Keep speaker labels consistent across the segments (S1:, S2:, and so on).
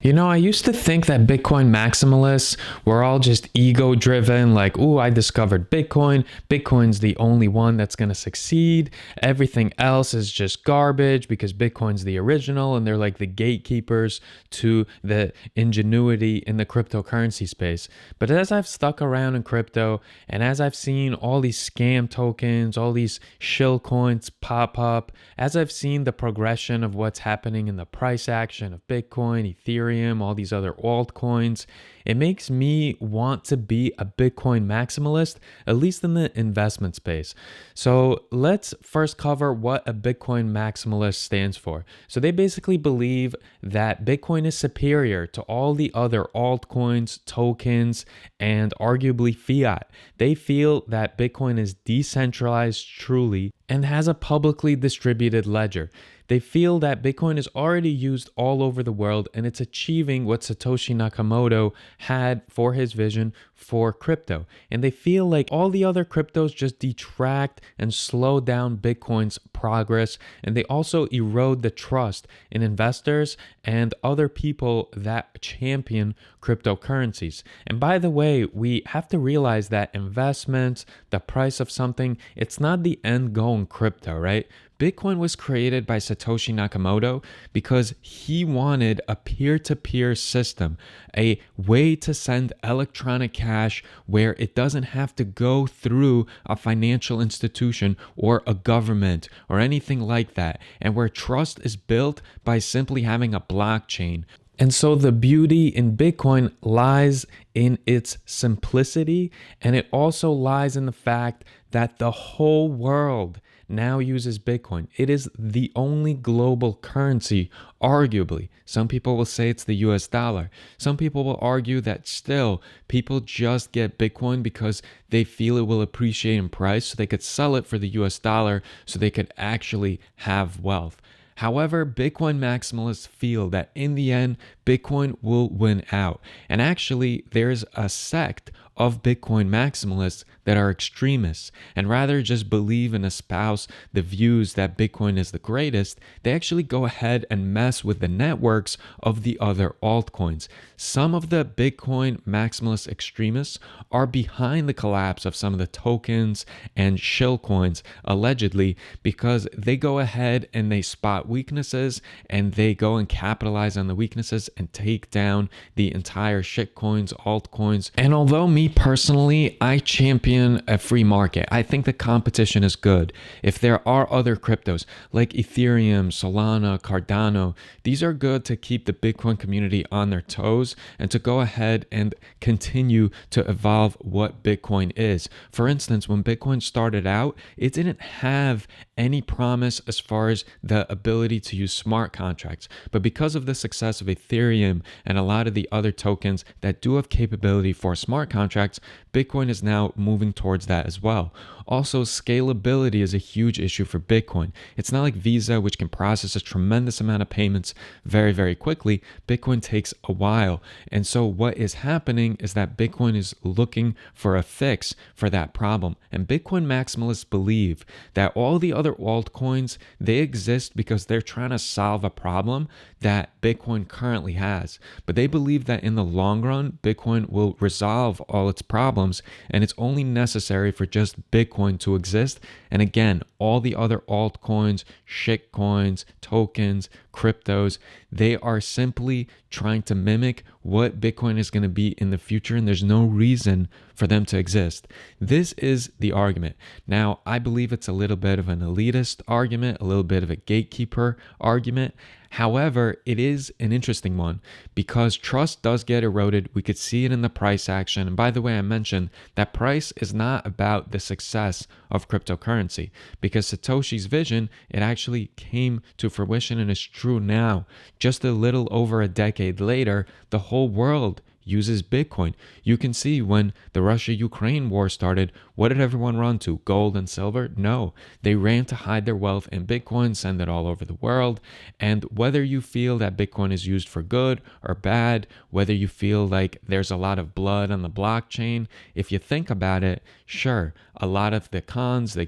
S1: You know, I used to think that Bitcoin maximalists were all just ego driven, like, ooh, I discovered Bitcoin. Bitcoin's the only one that's going to succeed. Everything else is just garbage because Bitcoin's the original and they're like the gatekeepers to the ingenuity in the cryptocurrency space. But as I've stuck around in crypto and as I've seen all these scam tokens, all these shill coins pop up, as I've seen the progression of what's happening in the price action of Bitcoin, Ethereum, all these other altcoins, it makes me want to be a Bitcoin maximalist, at least in the investment space. So let's first cover what a Bitcoin maximalist stands for. So they basically believe that Bitcoin is superior to all the other altcoins, tokens, and arguably fiat. They feel that Bitcoin is decentralized truly and has a publicly distributed ledger. They feel that Bitcoin is already used all over the world and it's achieving what Satoshi Nakamoto had for his vision for crypto. And they feel like all the other cryptos just detract and slow down Bitcoin's progress. And they also erode the trust in investors and other people that champion cryptocurrencies. And by the way, we have to realize that investments, the price of something, it's not the end goal in crypto, right? Bitcoin was created by Satoshi Nakamoto because he wanted a peer-to-peer system, a way to send electronic cash where it doesn't have to go through a financial institution or a government or anything like that, and where trust is built by simply having a blockchain. And so the beauty in Bitcoin lies in its simplicity, and it also lies in the fact that the whole world now uses Bitcoin. It is the only global currency, arguably. Some people will say it's the US dollar. Some people will argue that still people just get Bitcoin because they feel it will appreciate in price so they could sell it for the US dollar so they could actually have wealth. However, Bitcoin maximalists feel that in the end, Bitcoin will win out. And actually, there's a sect of Bitcoin maximalists that are extremists, and rather just believe and espouse the views that Bitcoin is the greatest, they actually go ahead and mess with the networks of the other altcoins. Some of the Bitcoin maximalist extremists are behind the collapse of some of the tokens and shill coins, allegedly, because they go ahead and they spot weaknesses and they go and capitalize on the weaknesses and take down the entire shitcoins, altcoins. And although me personally, I champion a free market. I think the competition is good. If there are other cryptos like Ethereum, Solana, Cardano, these are good to keep the Bitcoin community on their toes and to go ahead and continue to evolve what Bitcoin is. For instance, when Bitcoin started out, it didn't have any promise as far as the ability to use smart contracts. But because of the success of Ethereum and a lot of the other tokens that do have capability for smart contracts, Bitcoin is now moving towards that as well. Also, scalability is a huge issue for Bitcoin. It's not like Visa, which can process a tremendous amount of payments very, very quickly. Bitcoin takes a while. And so what is happening is that Bitcoin is looking for a fix for that problem. And Bitcoin maximalists believe that all the other altcoins, they exist because they're trying to solve a problem that Bitcoin currently has. But they believe that in the long run, Bitcoin will resolve all its problems, and it's only necessary for just Bitcoin to exist. And again, all the other altcoins, shitcoins, tokens, cryptos, they are simply trying to mimic what Bitcoin is going to be in the future, and there's no reason for them to exist. This is the argument. Now, I believe it's a little bit of an elitist argument, a little bit of a gatekeeper argument. However, it is an interesting one because trust does get eroded. We could see it in the price action. And by the way, I mentioned that price is not about the success of cryptocurrency because Satoshi's vision, it actually came to fruition and is true now. Just a little over a decade later, the whole world uses Bitcoin. You can see when the Russia-Ukraine war started, what did everyone run to? Gold and silver? No. They ran to hide their wealth in Bitcoin, send it all over the world. And whether you feel that Bitcoin is used for good or bad, whether you feel like there's a lot of blood on the blockchain, if you think about it, sure, a lot of the cons, they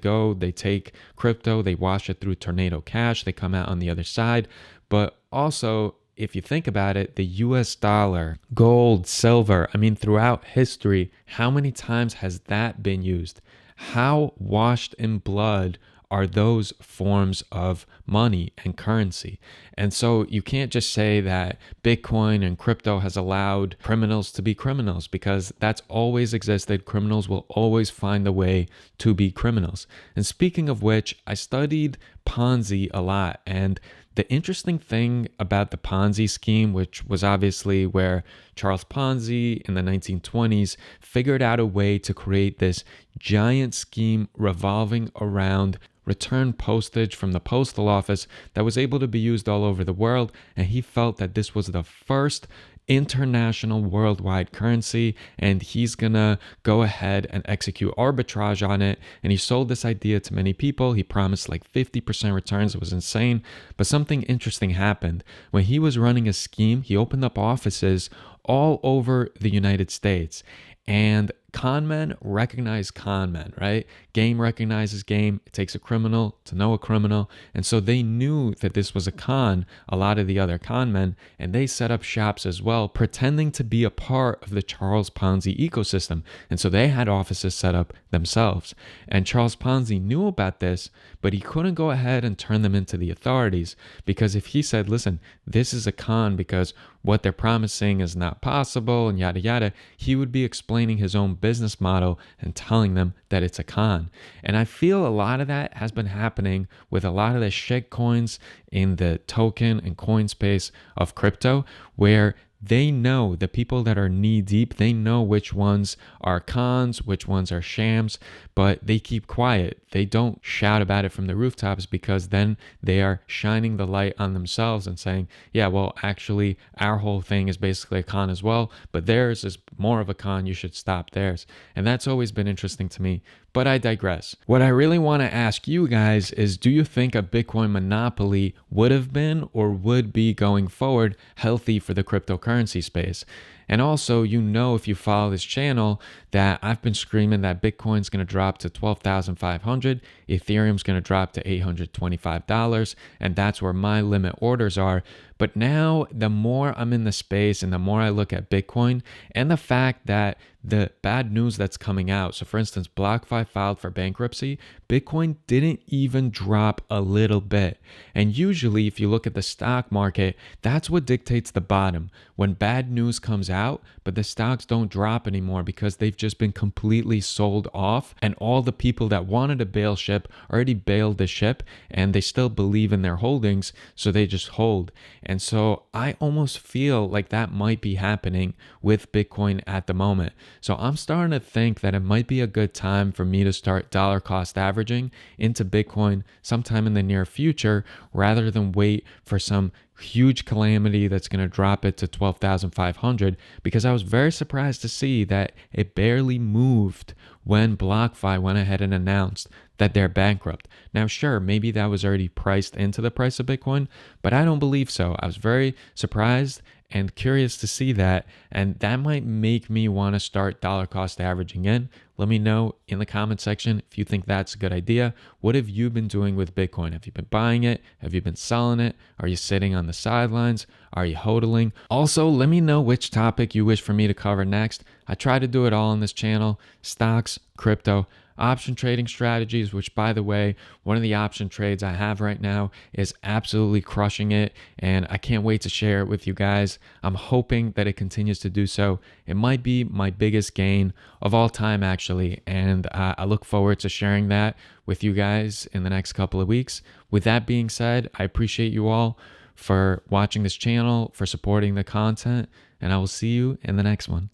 S1: take crypto, they wash it through Tornado Cash, they come out on the other side. But also, if you think about it, the US dollar, gold, silver, I mean, throughout history, how many times has that been used? How washed in blood are those forms of money and currency? And so you can't just say that Bitcoin and crypto has allowed criminals to be criminals, because that's always existed. Criminals will always find a way to be criminals. And speaking of which, I studied Ponzi a lot, and the interesting thing about the Ponzi scheme, which was obviously where Charles Ponzi in the 1920s figured out a way to create this giant scheme revolving around return postage from the postal office that was able to be used all over the world. And he felt that this was the first international worldwide currency, and he's gonna go ahead and execute arbitrage on it. And he sold this idea to many people. He promised like 50% returns. It was insane. But something interesting happened. When he was running a scheme, he opened up offices all over the United States. And con men recognize con men, right? Game recognizes game. It takes a criminal to know a criminal. And so they knew that this was a con, a lot of the other con men, and they set up shops as well, pretending to be a part of the Charles Ponzi ecosystem. And so they had offices set up themselves. And Charles Ponzi knew about this, but he couldn't go ahead and turn them into the authorities, because if he said, listen, this is a con because what they're promising is not possible and yada yada, he would be explaining his own business model and telling them that it's a con. And I feel a lot of that has been happening with a lot of the shit coins in the token and coin space of crypto, where they know, the people that are knee deep, they know which ones are cons, which ones are shams, but they keep quiet. They don't shout about it from the rooftops, because then they are shining the light on themselves and saying, yeah, well, actually, our whole thing is basically a con as well, but theirs is more of a con. You should stop theirs. And that's always been interesting to me. But I digress. What I really want to ask you guys is, do you think a Bitcoin monopoly would have been or would be going forward healthy for the cryptocurrency space? And also, if you follow this channel, that I've been screaming that Bitcoin's going to drop to $12,500, Ethereum's going to drop to $825, and that's where my limit orders are. But now, the more I'm in the space and the more I look at Bitcoin and the fact that the bad news that's coming out. So for instance, BlockFi filed for bankruptcy. Bitcoin didn't even drop a little bit. And usually, if you look at the stock market, that's what dictates the bottom. When bad news comes out, but the stocks don't drop anymore because they've just been completely sold off, and all the people that wanted to bail ship already bailed the ship, and they still believe in their holdings, so they just hold. And so I almost feel like that might be happening with Bitcoin at the moment. So I'm starting to think that it might be a good time for me to start dollar cost averaging into Bitcoin sometime in the near future, rather than wait for some huge calamity that's going to drop it to 12,500, because I was very surprised to see that it barely moved when BlockFi went ahead and announced that they're bankrupt. Now, sure, maybe that was already priced into the price of Bitcoin, but I don't believe so. I was very surprised and curious to see that, and that might make me want to start dollar cost averaging in. Let me know in the comment section if you think that's a good idea. What have you been doing with Bitcoin? Have you been buying it? Have you been selling it? Are you sitting on the sidelines? Are you hodling? Also, let me know which topic you wish for me to cover next. I try to do it all on this channel: stocks, crypto, option trading strategies, which, by the way, one of the option trades I have right now is absolutely crushing it, and I can't wait to share it with you guys. I'm hoping that it continues to do so. It might be my biggest gain of all time, actually, and I look forward to sharing that with you guys in the next couple of weeks. With that being said, I appreciate you all for watching this channel, for supporting the content, and I will see you in the next one.